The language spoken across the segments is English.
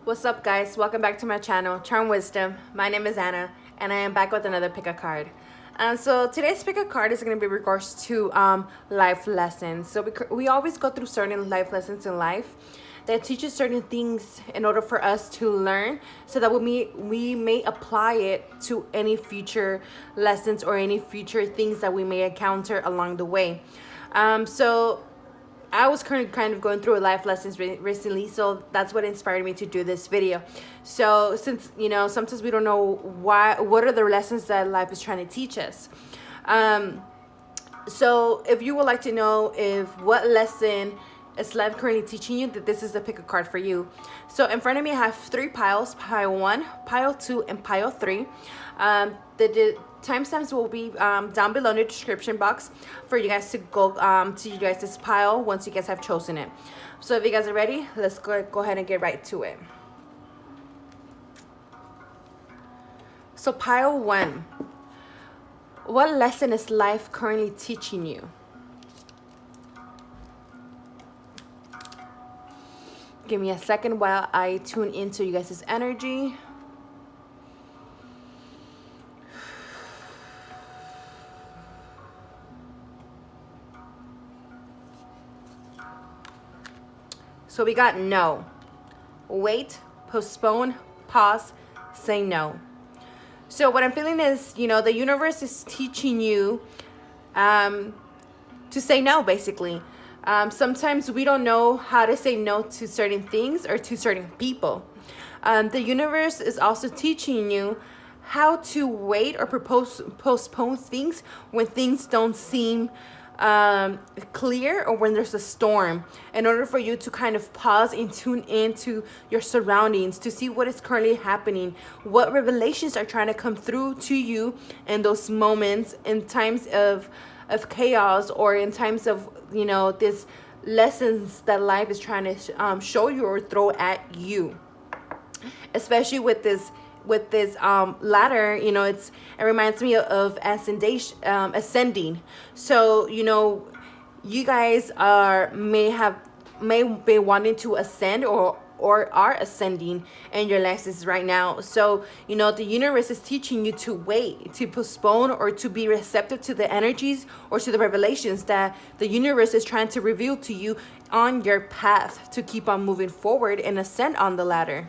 What's up, guys? Welcome back to my channel, Charmed Wisdom. My name is Anna, and I am back with another pick a card. So today's pick a card is going to be regards to life lessons. So we always go through certain life lessons in life that teaches certain things in order for us to learn, so that we may apply it to any future lessons or any future things that we may encounter along the way. So I was currently kind of going through a life lessons recently, so that's what inspired me to do this video. So since, sometimes we don't know what are the lessons that life is trying to teach us. So if you would like to know if what lesson is life currently teaching you, that this is the pick a card for you. So in front of me I have three piles: pile 1, pile 2, and pile 3. The timestamps will be down below in the description box for you guys to go to you guys this pile once you guys have chosen it. So if you guys are ready, let's go ahead and get right to it. So pile 1, what lesson is life currently teaching you? Give me a second while I tune into you guys' energy. So we got no, wait, postpone, pause, say no. So what I'm feeling is, the universe is teaching you to say no, basically. Sometimes we don't know how to say no to certain things or to certain people. The universe is also teaching you how to wait or postpone things when things don't seem clear, or when there's a storm, in order for you to kind of pause and tune into your surroundings to see what is currently happening, what revelations are trying to come through to you in those moments, in times of chaos, or in times of these lessons that life is trying to show you or throw at you. Especially with this ladder, it reminds me of ascending. So you guys may be wanting to ascend or are ascending in your lives right now. So the universe is teaching you to wait, to postpone, or to be receptive to the energies or to the revelations that the universe is trying to reveal to you on your path to keep on moving forward and ascend on the ladder.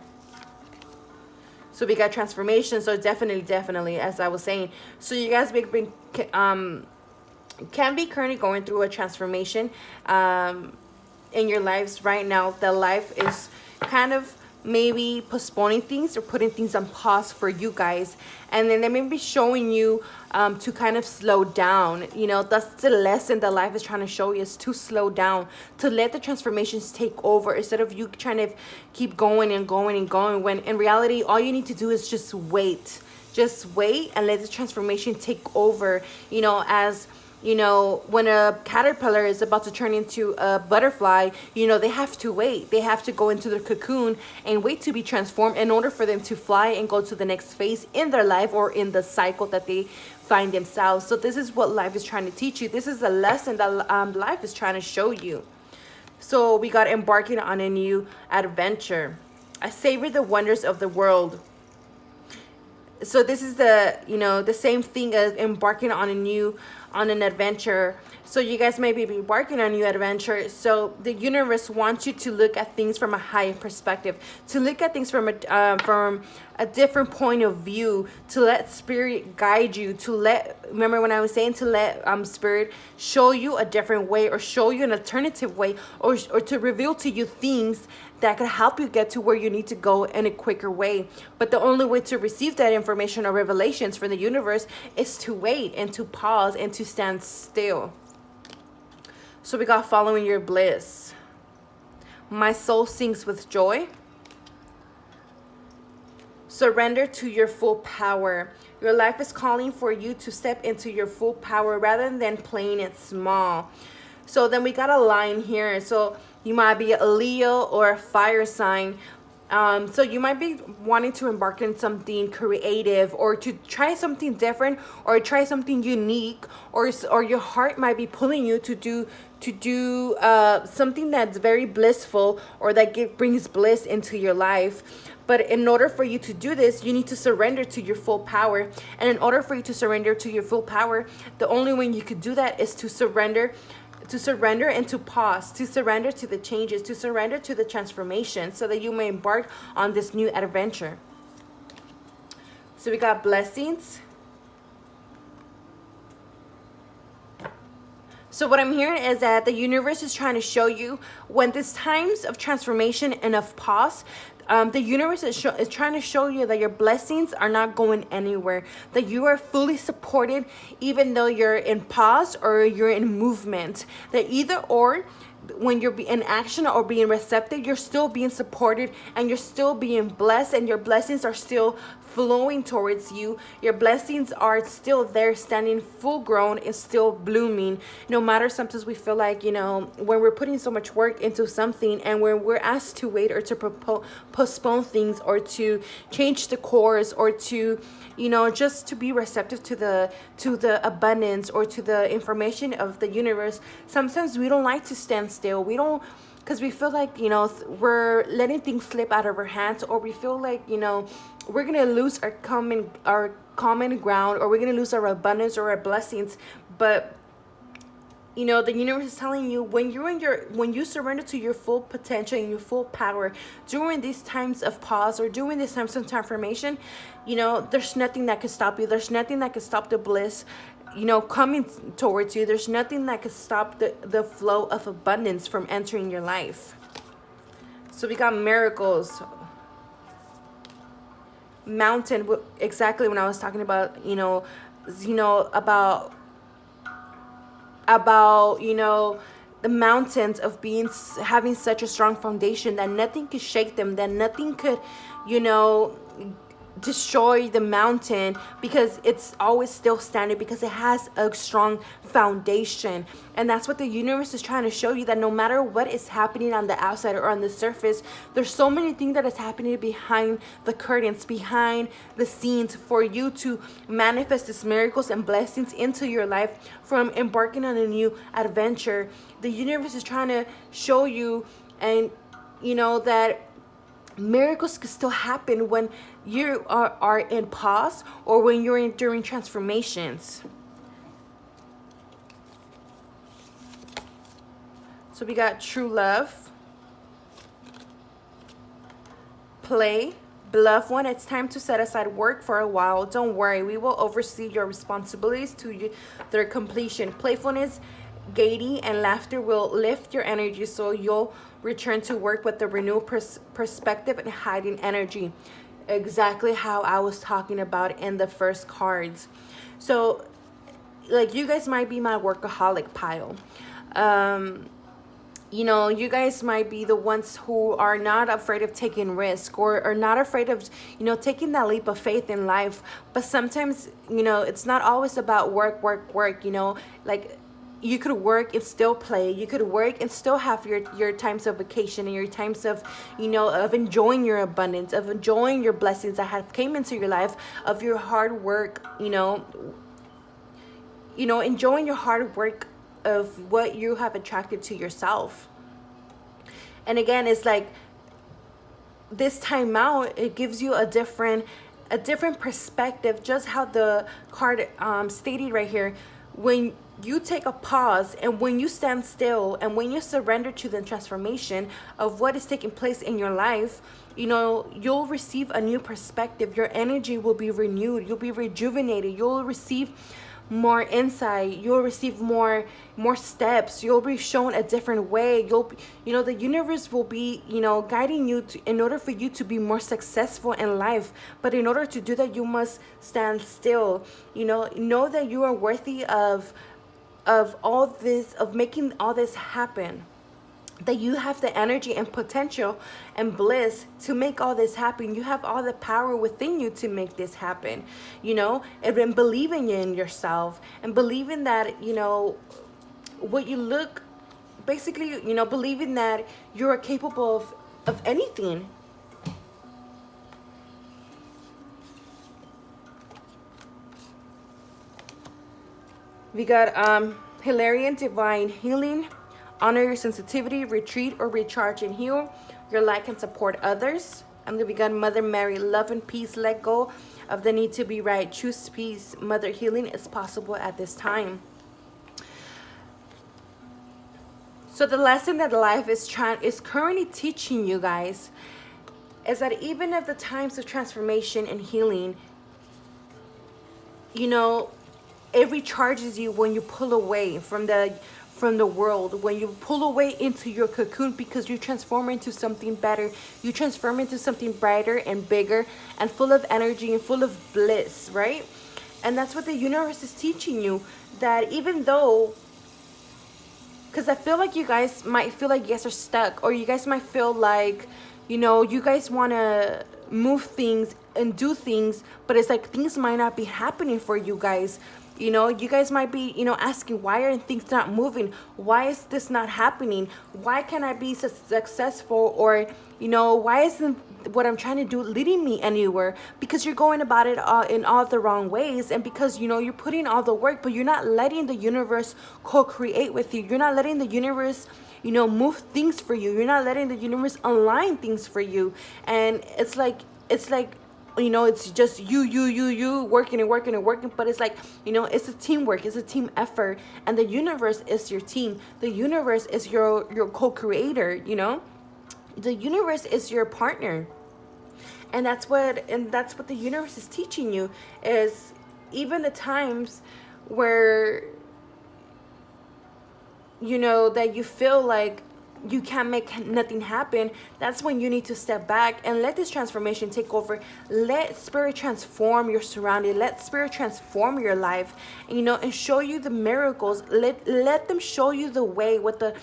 So we got transformation. So definitely, as I was saying, so you guys can be currently going through a transformation in your lives right now. The life is kind of maybe postponing things or putting things on pause for you guys, and then they may be showing you to kind of slow down. That's the lesson that life is trying to show you, is to slow down, to let the transformations take over, instead of you trying to keep going and going and going, when in reality all you need to do is just wait and let the transformation take over. As when a caterpillar is about to turn into a butterfly, they have to wait. They have to go into their cocoon and wait to be transformed in order for them to fly and go to the next phase in their life, or in the cycle that they find themselves. So this is what life is trying to teach you. This is a lesson that life is trying to show you. So we got embarking on a new adventure. I savor the wonders of the world. So this is the same thing as embarking on an adventure. So you guys may be embarking on a new adventure. So the universe wants you to look at things from a higher perspective, to look at things from a different point of view, to let spirit guide you, remember when I was saying to let spirit show you a different way, or show you an alternative way, or to reveal to you things that could help you get to where you need to go in a quicker way. But the only way to receive that information or revelations from the universe is to wait and to pause and to stand still. So we got following your bliss. My soul sings with joy. Surrender to your full power. Your life is calling for you to step into your full power rather than playing it small. So then we got a line here. So you might be a Leo or a fire sign. So you might be wanting to embark on something creative, or to try something different, or try something unique, or your heart might be pulling you to to do something that's very blissful, or that brings bliss into your life. But in order for you to do this, you need to surrender to your full power. And in order for you to surrender to your full power, the only way you could do that is to surrender and to pause, to surrender to the changes, to surrender to the transformation, so that you may embark on this new adventure. So we got blessings. So what I'm hearing is that the universe is trying to show you, when there's times of transformation and of pause, the universe is trying to show you that your blessings are not going anywhere, that you are fully supported even though you're in pause or you're in movement. That either or, when you're in action or being receptive, you're still being supported and you're still being blessed, and your blessings are still flowing towards you. Your blessings are still there, standing full grown and still blooming. No matter, sometimes we feel like, when we're putting so much work into something, and when we're asked to wait or to postpone things, or to change the course, or to just to be receptive to the abundance or to the information of the universe, sometimes we don't like to stand still. We don't, because we feel like we're letting things slip out of our hands, or we feel like we're gonna lose our common ground, or we're gonna lose our abundance or our blessings. But the universe is telling you, when you surrender to your full potential and your full power during these times of pause, or during these times of transformation, there's nothing that can stop you. There's nothing that can stop the bliss coming towards you. There's nothing that can stop the flow of abundance from entering your life. So we got miracles. Mountain, exactly when I was talking about about the mountains of having such a strong foundation that nothing could shake them, that nothing could destroy the mountain, because it's always still standing, because it has a strong foundation. And that's what the universe is trying to show you, that no matter what is happening on the outside or on the surface, there's so many things that is happening behind the curtains, behind the scenes, for you to manifest these miracles and blessings into your life from embarking on a new adventure. The universe is trying to show you, and that miracles can still happen when you are in pause, or when you're during transformations. So we got true love. Play. Beloved one, it's time to set aside work for a while. Don't worry, we will oversee your responsibilities to their completion. Playfulness, gaiety, and laughter will lift your energy, so you'll return to work with the renewed perspective and hiding energy. Exactly how I was talking about in the first cards. So, like, you guys might be my workaholic pile. You guys might be the ones who are not afraid of taking risk, or are not afraid of, taking that leap of faith in life. But sometimes, it's not always about work. Like, you could work and still play. You could work and still have your times of vacation, and your times of, of enjoying your abundance, of enjoying your blessings that have came into your life, of your hard work, enjoying your hard work of what you have attracted to yourself. And again, it's like this timeout, it gives you a different perspective, just how the card stated right here. When you take a pause, and when you stand still, and when you surrender to the transformation of what is taking place in your life, you'll receive a new perspective. Your energy will be renewed. You'll be rejuvenated. You'll receive more insight. You'll receive more steps. You'll be shown a different way. The universe will be guiding you in order for you to be more successful in life. But in order to do that, you must stand still. Know that you are worthy of all this, of making all this happen. That you have the energy and potential and bliss to make all this happen. You have all the power within you to make this happen, and believing in yourself, and believing that, what you look, basically, believing that you are capable of anything. We got Hilarion, divine healing. Honor your sensitivity, retreat or recharge and heal. Your light can support others. I'm going to begin Mother Mary, love and peace. Let go of the need to be right. Choose peace. Mother, healing is possible at this time. So the lesson that life is currently teaching you guys is that even at the times of transformation and healing, you know, it recharges you when you pull away from the world, when you pull away into your cocoon, because you transform into something better. You transform into something brighter and bigger and full of energy and full of bliss, right? And that's what the universe is teaching you, that even though, because I feel like you guys might feel like you guys are stuck, or you guys might feel like, you know, you guys want to move things and do things, but it's like things might not be happening for you guys. You know, you guys might be, you know, asking, why are things not moving? Why is this not happening? Why can't I be successful? Or, you know, why isn't what I'm trying to do leading me anywhere? Because you're going about it in all the wrong ways, and because, you know, you're putting all the work, but you're not letting the universe co-create with you. You're not letting the universe, you know, move things for you. You're not letting the universe align things for you. And it's like, you know, it's just you working and working and working, but it's like, you know, it's a teamwork, it's a team effort, and the universe is your team. The universe is your co-creator, you know. The universe is your partner. And that's what the universe is teaching you, is even the times where, you know, that you feel like you can't make nothing happen, that's when you need to step back and let this transformation take over. Let spirit transform your surrounding. Let spirit transform your life, you know, and show you the miracles. Let them show you the way with the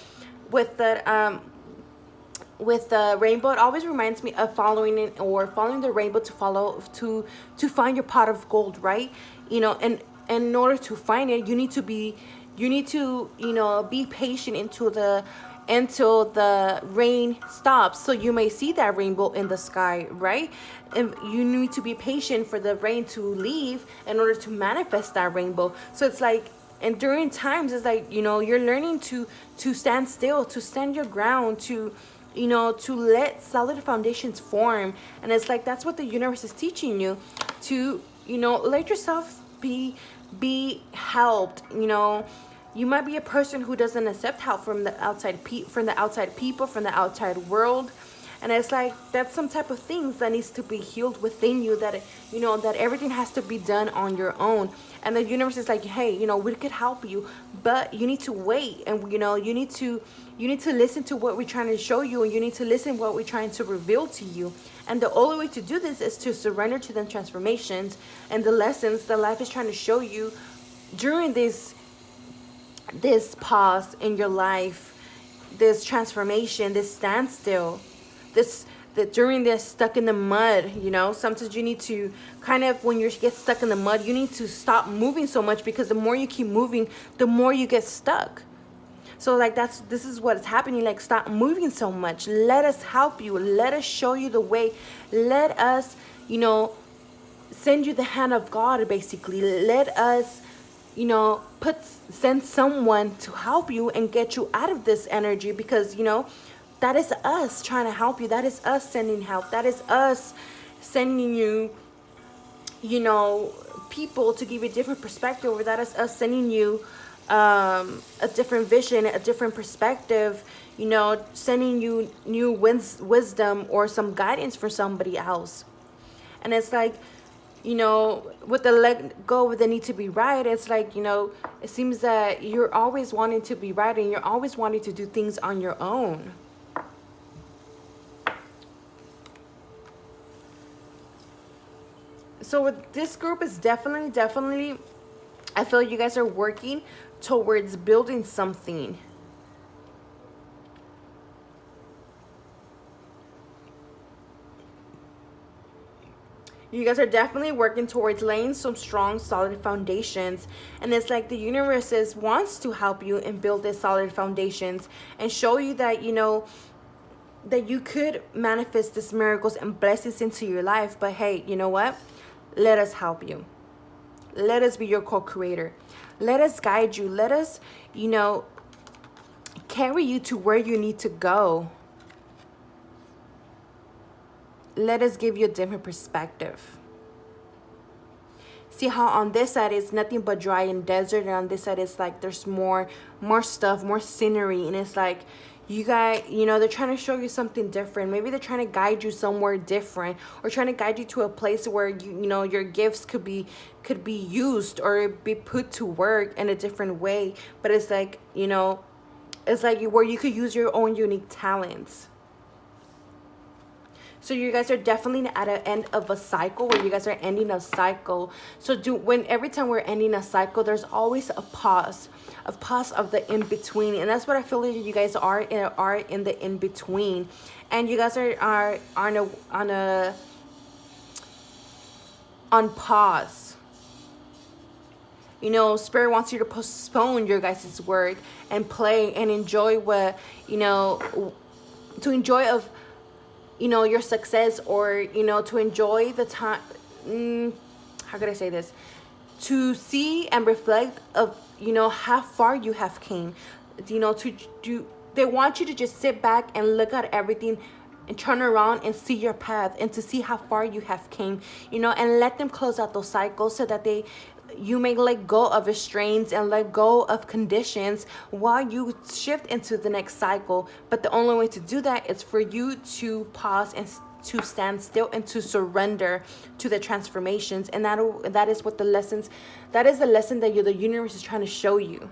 rainbow. It always reminds me of following the rainbow to find your pot of gold, right? You know, and in order to find it, you need to you know, be patient until the rain stops, so you may see that rainbow in the sky, right? And you need to be patient for the rain to leave in order to manifest that rainbow. So it's like, and during times, it's like, you know, you're learning to stand still, to stand your ground, to, you know, to let solid foundations form. And it's like, that's what the universe is teaching you, to, you know, let yourself be helped. You know, you might be a person who doesn't accept help from the outside people, from the outside world. And it's like, that's some type of things that needs to be healed within you, that, you know, that everything has to be done on your own. And the universe is like, hey, you know, we could help you, but you need to wait. And, you know, you need to listen to what we're trying to show you, and you need to listen to what we're trying to reveal to you. And the only way to do this is to surrender to the transformations and the lessons that life is trying to show you during this pause in your life, this transformation, this standstill, during this stuck in the mud. You know, sometimes you need to kind of, when you get stuck in the mud, you need to stop moving so much, because the more you keep moving, the more you get stuck. So like, this is what's happening. Like, stop moving so much. Let us help you. Let us show you the way. Let us, you know, send you the hand of God, basically. Let us, you know, send someone to help you and get you out of this energy, because, you know, that is us trying to help you. That is us sending help. That is us sending you, you know, people to give you a different perspective. Or that is us sending you a different vision, a different perspective, you know, sending you new wisdom or some guidance for somebody else. And it's like, you know, with the let go with the need to be right, it's like, you know, it seems that you're always wanting to be right, and you're always wanting to do things on your own. So with this group, is definitely, I feel you guys are working towards building something. You guys are definitely working towards laying some strong, solid foundations. And it's like the universe wants to help you and build this solid foundations and show you that, you know, that you could manifest these miracles and blessings into your life. But hey, you know what? Let us help you. Let us be your co-creator. Let us guide you. Let us, you know, carry you to where you need to go. Let us give you a different perspective. See how on this side it's nothing but dry and desert, and on this side it's like there's more stuff, more scenery, and it's like you guys, you know, they're trying to show you something different. Maybe they're trying to guide you somewhere different, or trying to guide you to a place where you know your gifts could be used or be put to work in a different way. But it's like, you know, it's like where you could use your own unique talents. So you guys are definitely at an end of a cycle, where you guys are ending a cycle. So every time we're ending a cycle, there's always a pause of the in between, and that's what I feel like you guys are in the in between, and you guys are on pause. You know, Spirit wants you to postpone your guys' work and play and enjoy what, you know, to enjoy of, you know, your success, or, you know, to enjoy the time, how could I say this? To see and reflect of, you know, how far you have came. You know, they want you to just sit back and look at everything and turn around and see your path, and to see how far you have came, you know, and let them close out those cycles, so that you may let go of restraints and let go of conditions while you shift into the next cycle. But the only way to do that is for you to pause and to stand still and to surrender to the transformations. And that is what the lessons, that is the lesson that the universe is trying to show you.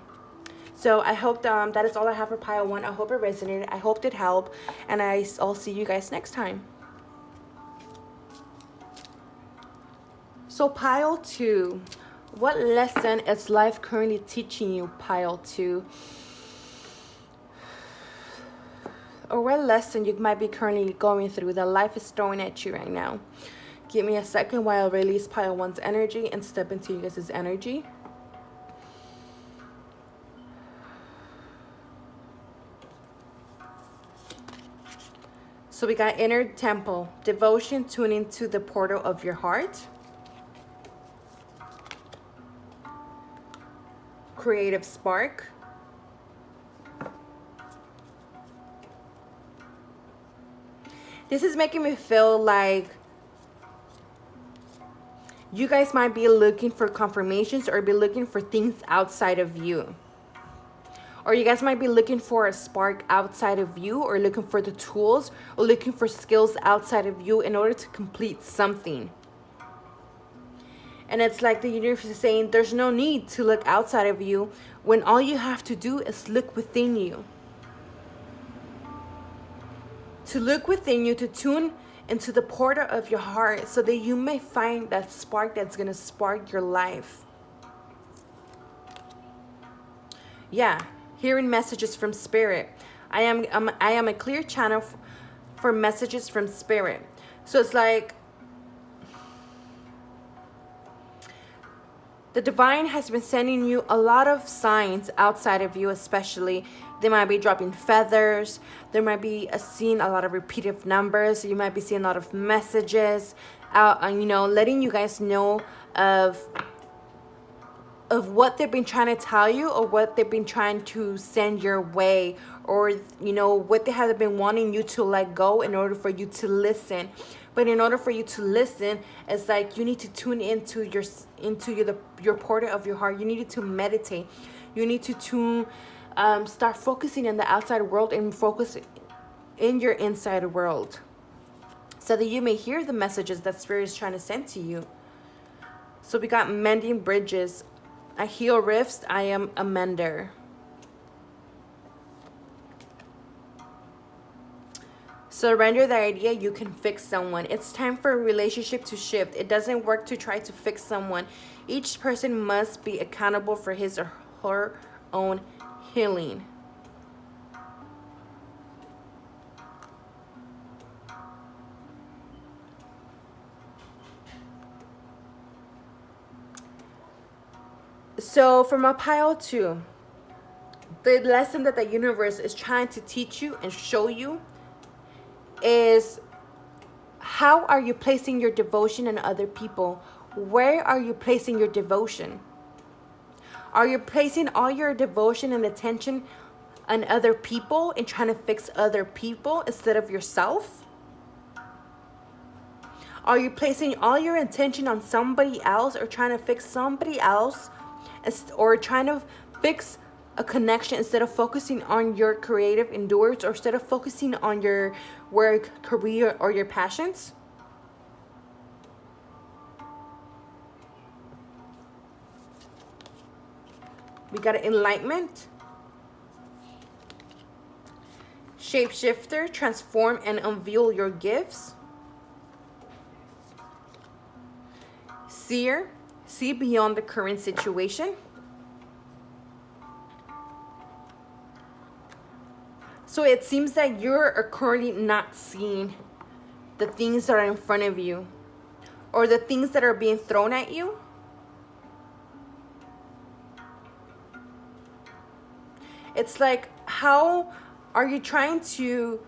So I hope that is all I have for pile 1. I hope it resonated. I hope it helped. And I'll see you guys next time. So pile 2. What lesson is life currently teaching you, pile 2? Or what lesson you might be currently going through that life is throwing at you right now? Give me a second while I release pile 1's energy and step into you guys' energy. So we got inner temple, devotion, tuning to the portal of your heart. Creative spark. This is making me feel like you guys might be looking for confirmations, or be looking for things outside of you. Or you guys might be looking for a spark outside of you, or looking for the tools, or looking for skills outside of you in order to complete something. And it's like the universe is saying there's no need to look outside of you, when all you have to do is look within you. To look within you, to tune into the portal of your heart, so that you may find that spark that's going to spark your life. Yeah, hearing messages from Spirit. I am a clear channel for messages from Spirit. So it's like the divine has been sending you a lot of signs outside of you, especially. They might be dropping feathers. There might be seeing a lot of repeated numbers. You might be seeing a lot of messages out, you know, letting you guys know of what they've been trying to tell you, or what they've been trying to send your way, or, you know, what they have been wanting you to let go in order for you to listen. But in order for you to listen, it's like you need to tune into your portal of your heart. You need to meditate. You need to start focusing in the outside world and focus in your inside world, so that you may hear the messages that Spirit is trying to send to you. So we got mending bridges. I heal rifts. I am a mender. Surrender the idea you can fix someone. It's time for a relationship to shift. It doesn't work to try to fix someone. Each person must be accountable for his or her own healing. So from a pile 2, the lesson that the universe is trying to teach you and show you is, how are you placing your devotion in other people? Where are you placing your devotion? Are you placing all your devotion and attention on other people and trying to fix other people instead of yourself? Are you placing all your attention on somebody else or trying to fix somebody else, or trying to fix a connection instead of focusing on your creative endeavors, or instead of focusing on your work, career, or your passions? We got enlightenment, shapeshifter, transform and unveil your gifts. Seer, see beyond the current situation. So it seems that you're currently not seeing the things that are in front of you, or the things that are being thrown at you. It's like, how are you trying to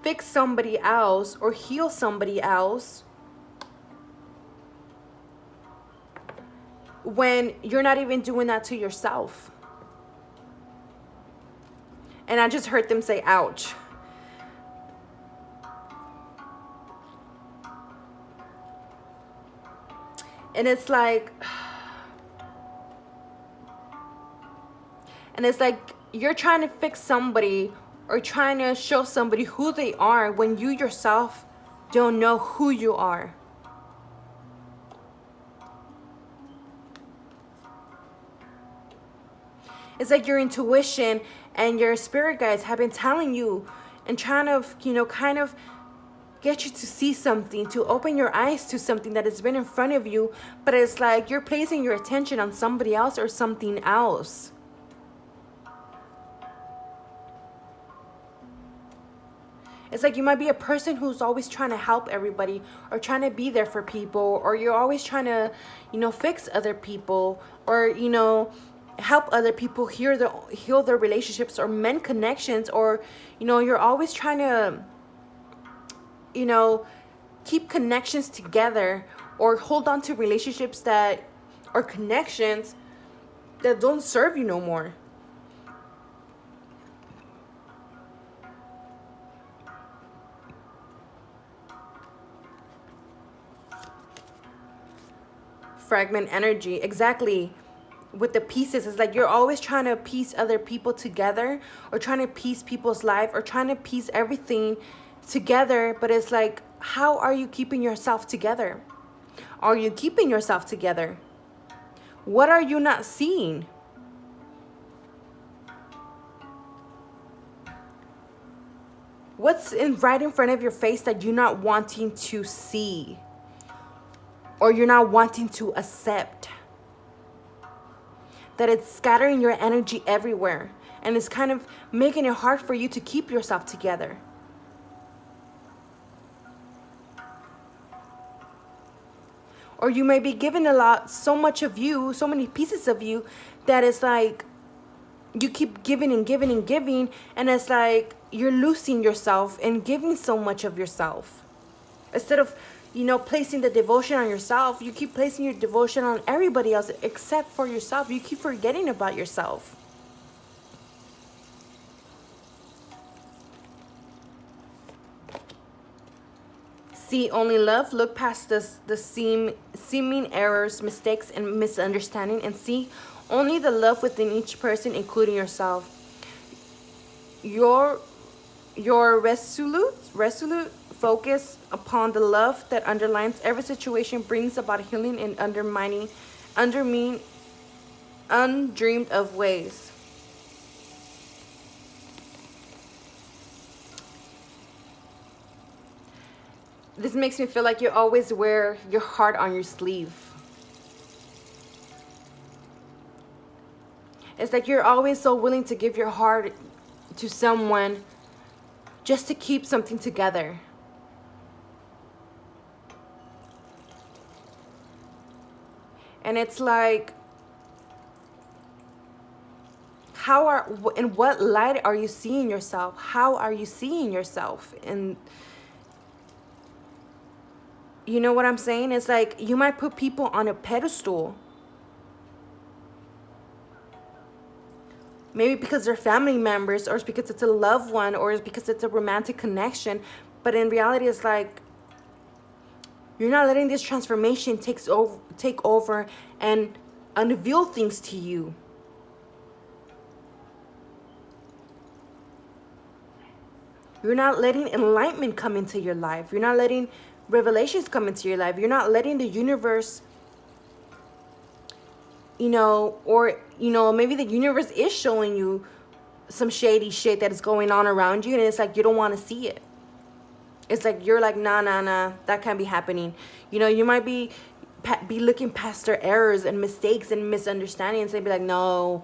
fix somebody else or heal somebody else when you're not even doing that to yourself? And I just heard them say, ouch. And it's like, you're trying to fix somebody or trying to show somebody who they are when you yourself don't know who you are. It's like your intuition and your spirit guides have been telling you and trying to, kind of get you to see something, to open your eyes to something that has been in front of you, but it's like you're placing your attention on somebody else or something else. It's like you might be a person who's always trying to help everybody or trying to be there for people, or you're always trying to, fix other people, or, help other people heal their relationships or mend connections, or, you're always trying to, keep connections together, or hold on to relationships that or connections that don't serve you no more. Fragment energy, exactly. With the pieces, it's like you're always trying to piece other people together, or trying to piece people's life, or trying to piece everything together, but it's like, how are you keeping yourself together? Are you keeping yourself together? What are you not seeing? What's right in front of your face that you're not wanting to see, or you're not wanting to accept? That it's scattering your energy everywhere, and it's kind of making it hard for you to keep yourself together. Or you may be given so much of you, so many pieces of you, that it's like you keep giving and giving and giving, and it's like you're losing yourself and giving so much of yourself. Instead of, placing the devotion on yourself, you keep placing your devotion on everybody else except for yourself. You keep forgetting about yourself. See only love. Look past the seeming errors, mistakes, and misunderstanding, and see only the love within each person, including yourself. Your resolute focus upon the love that underlines every situation brings about healing in undreamed of ways. This makes me feel like you always wear your heart on your sleeve. It's like you're always so willing to give your heart to someone just to keep something together. And it's like, in what light are you seeing yourself? How are you seeing yourself? And you know what I'm saying? It's like you might put people on a pedestal. maybe because they're family members, or it's because it's a loved one, or it's because it's a romantic connection. But in reality, it's like you're not letting this transformation take over and unveil things to you. You're not letting enlightenment come into your life. You're not letting revelations come into your life. You're not letting the universe, or, maybe the universe is showing you some shady shit that is going on around you, and it's like you don't want to see it. It's like you're like, nah, that can't be happening. You might be looking past their errors and mistakes and misunderstandings and be like, no,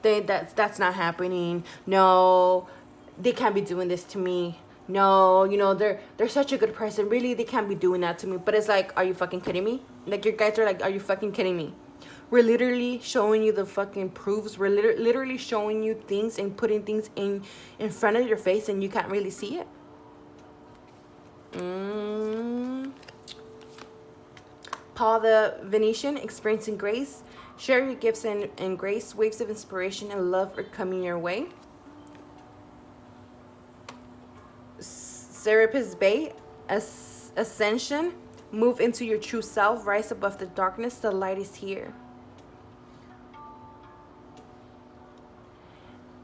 that's not happening. No, they can't be doing this to me. No, they're such a good person. Really, they can't be doing that to me. But it's like, are you fucking kidding me? Like, your guys are like, are you fucking kidding me? We're literally showing you the fucking proofs. We're literally showing you things and putting things in front of your face, and you can't really see it. Paul the Venetian, experiencing grace. Share your gifts and grace. Waves of inspiration and love are coming your way. Serapis Bay, ascension. Move into your true self. Rise above the darkness. The light is here.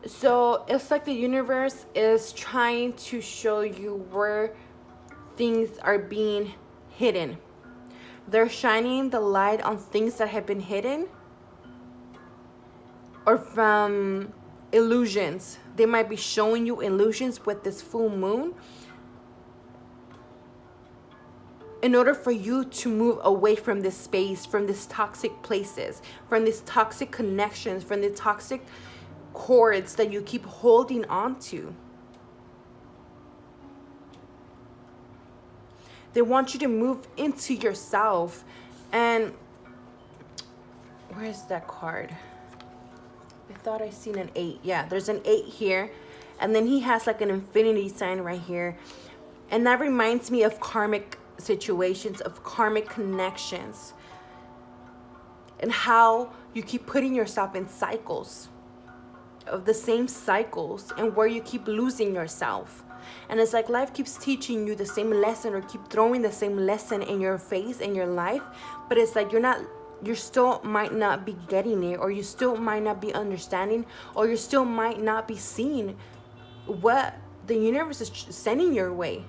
So it's like the universe is trying to show you where things are being hidden. They're shining the light on things that have been hidden, or from illusions. They might be showing you illusions with this full moon in order for you to move away from this space, from these toxic places, from these toxic connections, from the toxic cords that you keep holding on to. They want you to move into yourself. And where is that card? I thought I seen an 8. Yeah, there's an 8 here. And then he has like an infinity sign right here. And that reminds me of karmic situations, of karmic connections. And how you keep putting yourself in cycles, of the same cycles, and where you keep losing yourself. And it's like life keeps teaching you the same lesson, or keep throwing the same lesson in your face in your life, but it's like you still might not be getting it, or you still might not be understanding, or you still might not be seeing what the universe is sending your way.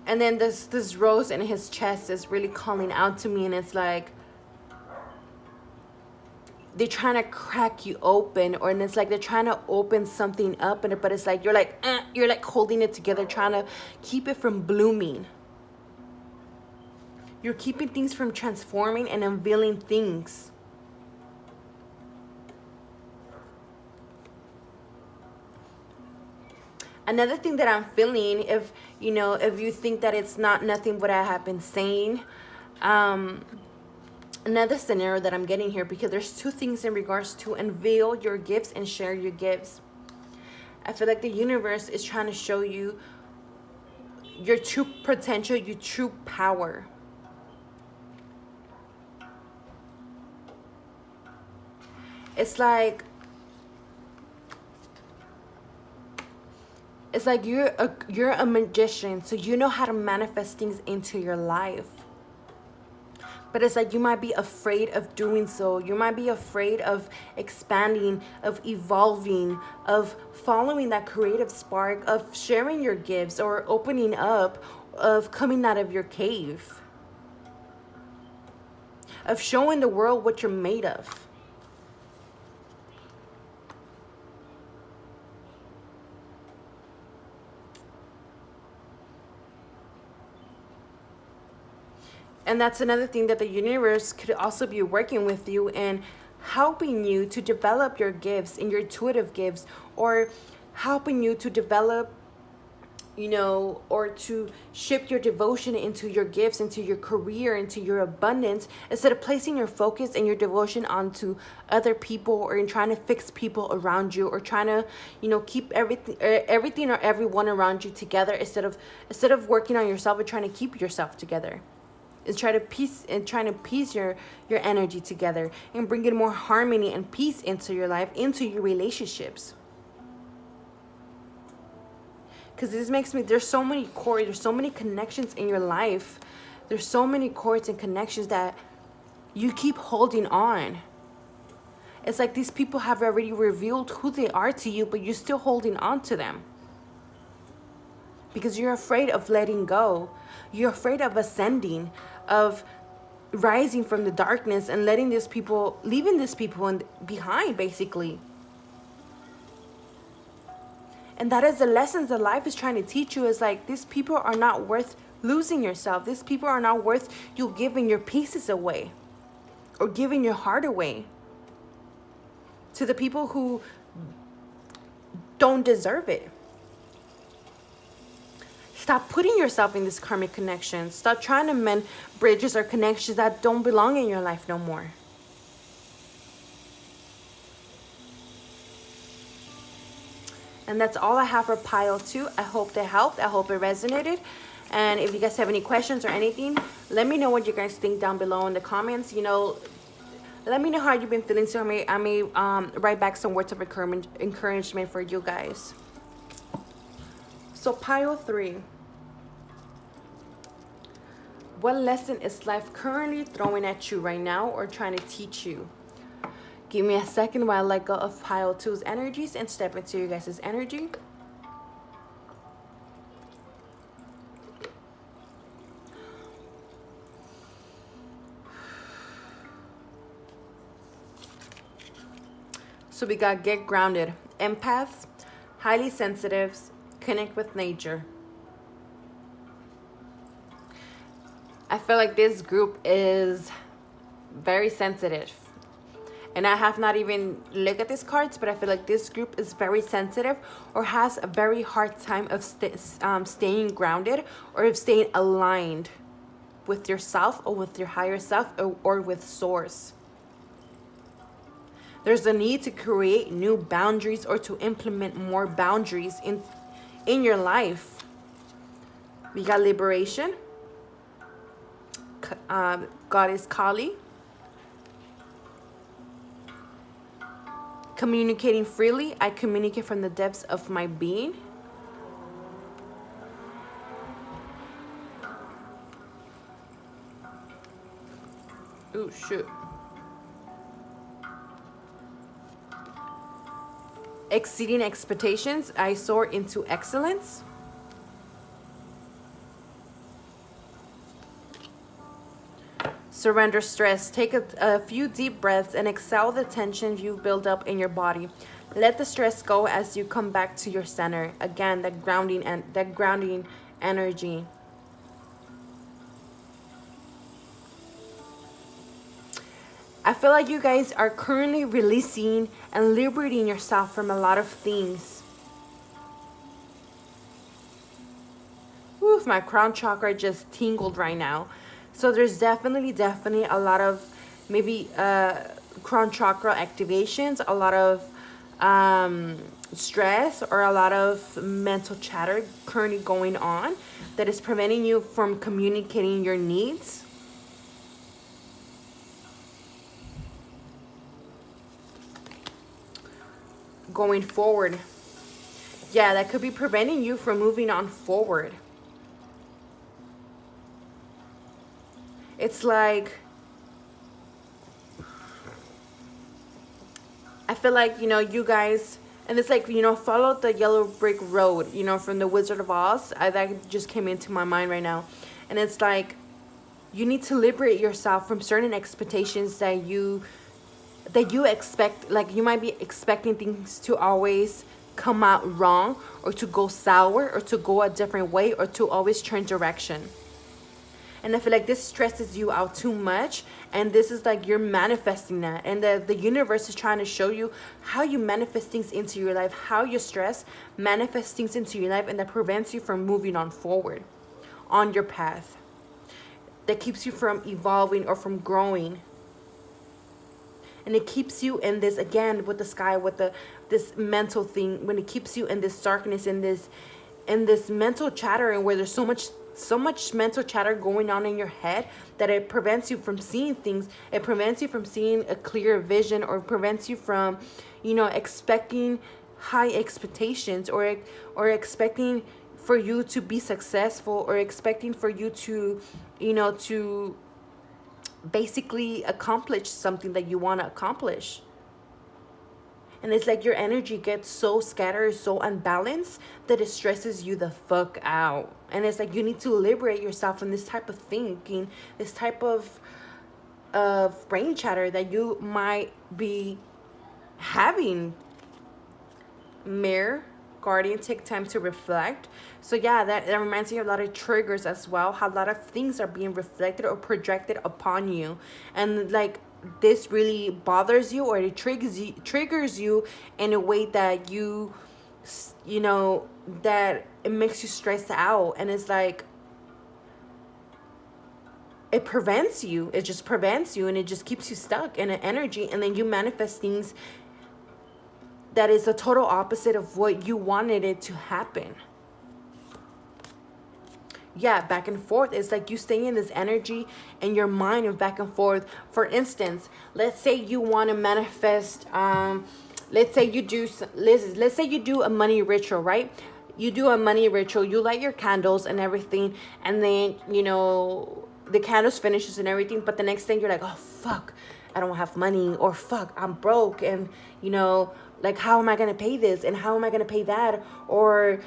And then this rose in his chest is really calling out to me, and it's like they're trying to crack you open, and it's like they're trying to open something up, but it's like you're like holding it together, trying to keep it from blooming. You're keeping things from transforming and unveiling things. Another thing that I'm feeling, if you think that it's nothing what I have been saying, another scenario that I'm getting here, because there's 2 things in regards to unveil your gifts and share your gifts. I feel like the universe is trying to show you your true potential, your true power. It's like you're a magician, so you know how to manifest things into your life. But it's like you might be afraid of doing so. You might be afraid of expanding, of evolving, of following that creative spark, of sharing your gifts, or opening up, of coming out of your cave, of showing the world what you're made of. And that's another thing that the universe could also be working with you and helping you to develop your gifts and your intuitive gifts, or helping you to develop or to shift your devotion into your gifts, into your career, into your abundance, instead of placing your focus and your devotion onto other people, or in trying to fix people around you, or trying to, keep everything or everyone around you together, instead of working on yourself and trying to keep yourself together. Is trying to piece your energy together and bring in more harmony and peace into your life, into your relationships. Because this makes me, there's so many cords, there's so many connections in your life. There's so many cords and connections that you keep holding on. It's like these people have already revealed who they are to you, but you're still holding on to them. Because you're afraid of letting go. You're afraid of ascending, of rising from the darkness and leaving these people behind, basically. And that is the lessons that life is trying to teach you, is like, these people are not worth losing yourself. These people are not worth you giving your pieces away or giving your heart away to the people who don't deserve it. Stop putting yourself in this karmic connection. Stop trying to mend bridges or connections that don't belong in your life no more. And that's all I have for pile 2. I hope that helped. I hope it resonated. And if you guys have any questions or anything, let me know what you guys think down below in the comments. Let me know how you've been feeling, so I may write back some words of encouragement for you guys. So pile 3. What lesson is life currently throwing at you right now or trying to teach you? Give me a second while I let go of pile 2's energies and step into you guys' energy. So we got get grounded, empaths, highly sensitives, connect with nature. I feel like this group is very sensitive. And I have not even looked at these cards, but I feel like this group is very sensitive, or has a very hard time of staying grounded, or of staying aligned with yourself, or with your higher self, or with source. There's a need to create new boundaries, or to implement more boundaries in your life. We got liberation, Goddess Kali. Communicating freely. I communicate from the depths of my being. Ooh, shoot. Exceeding expectations. I soar into excellence. Surrender stress. Take a few deep breaths and exhale the tension you've built up in your body. Let the stress go as you come back to your center. Again, that grounding energy. I feel like you guys are currently releasing and liberating yourself from a lot of things. Oof, my crown chakra just tingled right now. So there's definitely a lot of maybe crown chakra activations, a lot of stress, or a lot of mental chatter currently going on that is preventing you from communicating your needs. Going forward. Yeah, that could be preventing you from moving on forward. It's like, I feel like, you guys, and it's like, follow the yellow brick road, from the Wizard of Oz. That just came into my mind right now. And it's like, you need to liberate yourself from certain expectations that you expect. Like, you might be expecting things to always come out wrong, or to go sour, or to go a different way, or to always turn direction. And I feel like this stresses you out too much, and this is like you're manifesting that, and the universe is trying to show you how you manifest things into your life, how your stress manifests things into your life, and that prevents you from moving on forward on your path, that keeps you from evolving or from growing. And it keeps you in this, again, with the sky, with this mental thing, when it keeps you in this darkness, in this mental chatter, and where there's so much mental chatter going on in your head, that it prevents you from seeing things. It prevents you from seeing a clear vision, or prevents you from, expecting high expectations, or expecting for you to be successful, or expecting for you to, to basically accomplish something that you want to accomplish. And it's like your energy gets so scattered, so unbalanced, that it stresses you the fuck out. And it's like you need to liberate yourself from this type of thinking, this type of brain chatter that you might be having. Mirror, guardian, take time to reflect. So yeah, that reminds me of a lot of triggers as well, how a lot of things are being reflected or projected upon you, and like this really bothers you, or it triggers you in a way that that it makes you stressed out. And it's like it just prevents you, and it just keeps you stuck in an energy, and then you manifest things that is the total opposite of what you wanted it to happen. Yeah, back and forth. It's like you stay in this energy and your mind, and back and forth. For instance, let's say you want to manifest, let's say you do a money ritual, right? You do a money ritual, you light your candles and everything, and then, the candles finishes and everything, but the next thing you're like, oh, fuck, I don't have money, or fuck, I'm broke, and, like, how am I going to pay this? And how am I going to pay that? Or,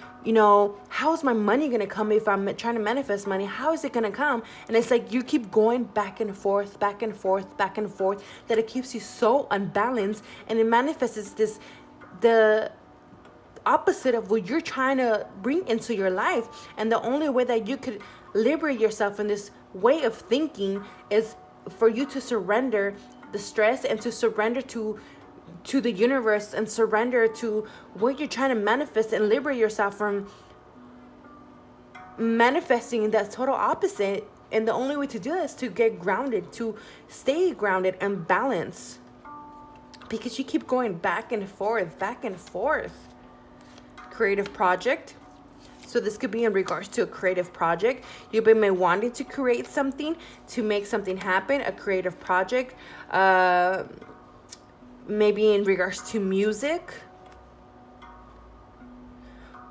how is my money going to come if I'm trying to manifest money? How is it going to come? And it's like you keep going back and forth, back and forth, back and forth, that it keeps you so unbalanced, and it manifests the opposite of what you're trying to bring into your life. And the only way that you could liberate yourself from this way of thinking is for you to surrender the stress, and to surrender to the universe, and surrender to what you're trying to manifest, and liberate yourself from manifesting that total opposite. And the only way to do this is to get grounded, to stay grounded and balanced, because you keep going back and forth, back and forth. Creative project. So this could be in regards to a creative project. You've been wanting to create something, to make something happen, a creative project. Maybe in regards to music,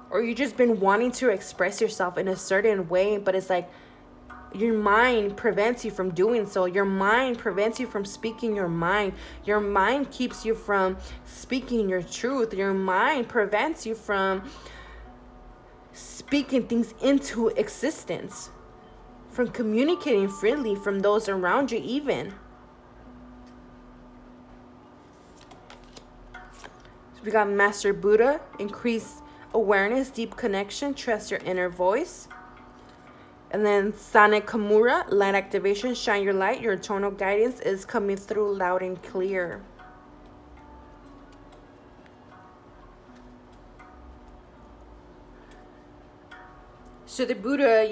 or you just been wanting to express yourself in a certain way, but it's like your mind prevents you from doing so. Your mind prevents you from speaking your mind. Your mind keeps you from speaking your truth. Your mind prevents you from speaking things into existence, from communicating freely from those around you even. We got Master Buddha, increase awareness, deep connection, trust your inner voice. And then Sane Kamura, light activation, shine your light, your eternal guidance is coming through loud and clear. So the Buddha,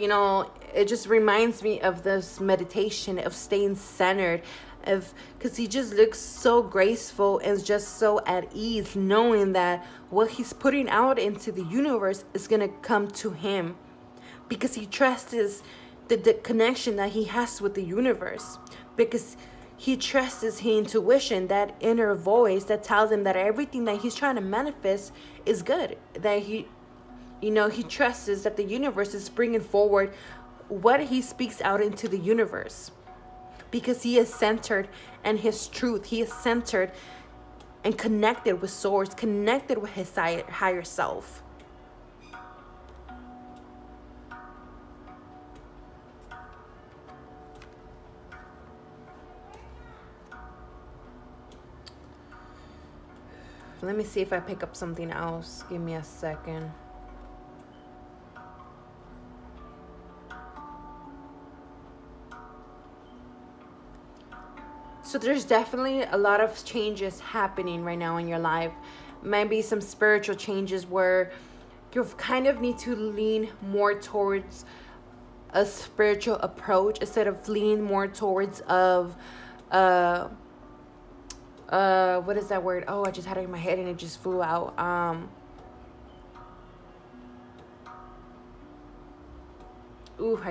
it just reminds me of this meditation of staying centered, because he just looks so graceful and just so at ease, knowing that what he's putting out into the universe is going to come to him, because he trusts the connection that he has with the universe, because he trusts his intuition, that inner voice that tells him that everything that he's trying to manifest is good, that he trusts that the universe is bringing forward what he speaks out into the universe, because he is centered in his truth. He is centered and connected with source, connected with his higher self. Let me see if I pick up something else. Give me a second. So there's definitely a lot of changes happening right now in your life. Maybe some spiritual changes where you kind of need to lean more towards a spiritual approach instead of leaning more towards of what is that word? Oh, I just had it in my head and it just flew out. I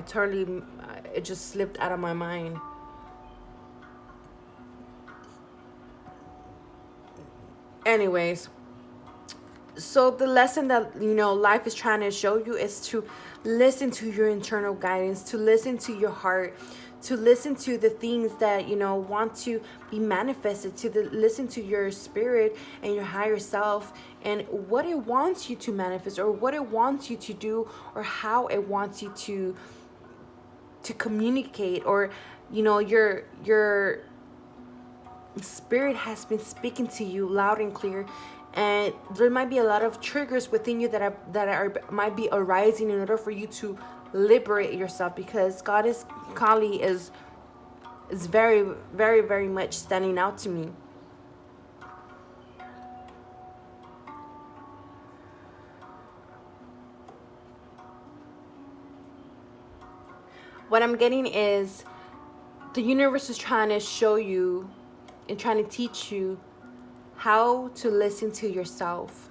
totally, it just slipped out of my mind. Anyways, so the lesson that, life is trying to show you is to listen to your internal guidance, to listen to your heart, to listen to the things that, want to be manifested, to listen to your spirit and your higher self and what it wants you to manifest, or what it wants you to do, or how it wants you to communicate, or, your spirit has been speaking to you loud and clear. And there might be a lot of triggers within you that might be arising in order for you to liberate yourself, because Goddess Kali is very, very, very much standing out to me. What I'm getting is the universe is trying to show you and trying to teach you how to listen to yourself,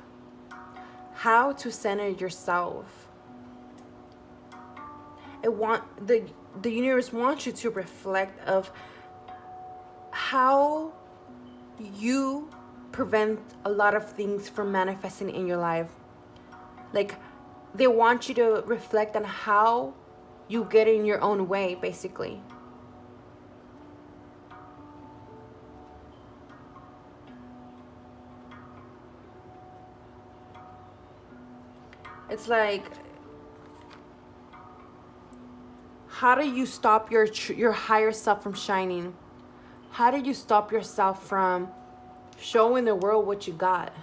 how to center yourself. The universe wants you to reflect of how you prevent a lot of things from manifesting in your life. Like, they want you to reflect on how you get in your own way, basically. It's like, how do you stop your higher self from shining? How do you stop yourself from showing the world what you got?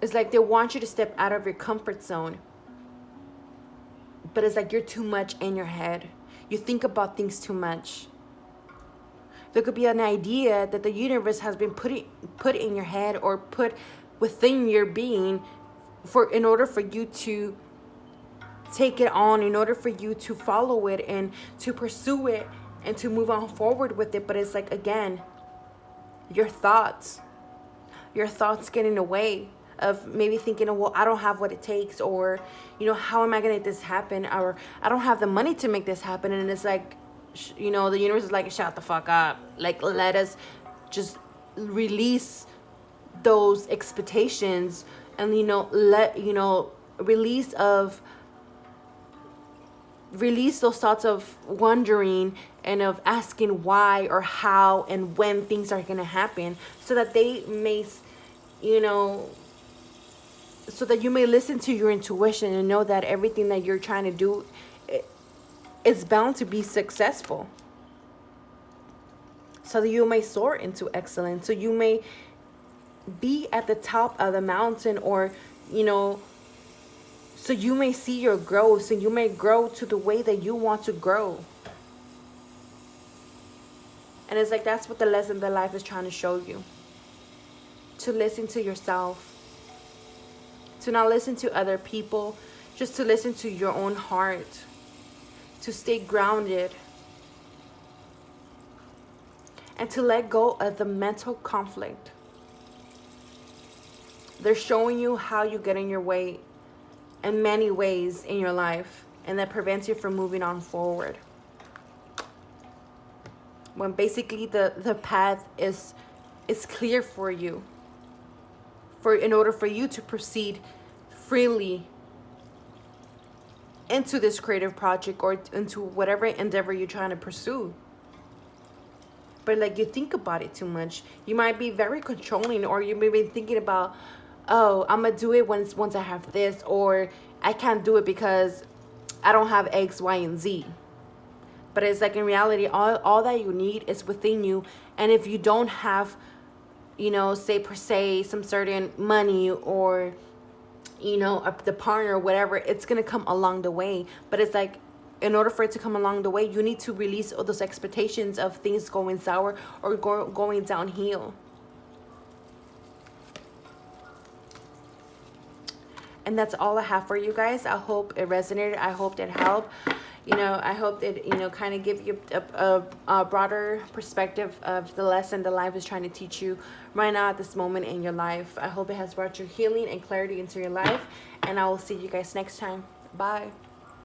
It's like they want you to step out of your comfort zone. But it's like you're too much in your head. You think about things too much. There could be an idea that the universe has been put in your head, or put within your being, in order for you to take it on, in order for you to follow it and to pursue it and to move on forward with it. But it's like, again, your thoughts get in the way of maybe thinking, oh, well, I don't have what it takes, or, how am I going to make this happen? Or I don't have the money to make this happen. And it's like, the universe is like, shut the fuck up. Like, let us just release those expectations and, release those thoughts of wondering and of asking why or how and when things are going to happen, so that they may, so that you may listen to your intuition and know that everything that you're trying to do is bound to be successful, so that you may soar into excellence, so you may be at the top of the mountain, or, so you may see your growth, and you may grow to the way that you want to grow. And it's like, that's what the lesson that life is trying to show you. To listen to yourself. To not listen to other people. Just to listen to your own heart. To stay grounded. And to let go of the mental conflict. They're showing you how you get in your way in many ways in your life, and that prevents you from moving on forward. When basically the path is clear for you, in order for you to proceed freely into this creative project, or into whatever endeavor you're trying to pursue. But like, you think about it too much. You might be very controlling, or you may be thinking about, oh, I'm gonna do it once I have this, or I can't do it because I don't have X, Y, and Z. But it's like, in reality, all that you need is within you. And if you don't have, say per se, some certain money, or, the partner or whatever, it's gonna come along the way. But it's like, in order for it to come along the way, you need to release all those expectations of things going sour or going downhill. And that's all I have for you guys. I hope it resonated. I hope it helped. You know, I hope that, you know, kind of give you a broader perspective of the lesson that life is trying to teach you right now at this moment in your life. I hope it has brought you healing and clarity into your life. And I will see you guys next time. Bye.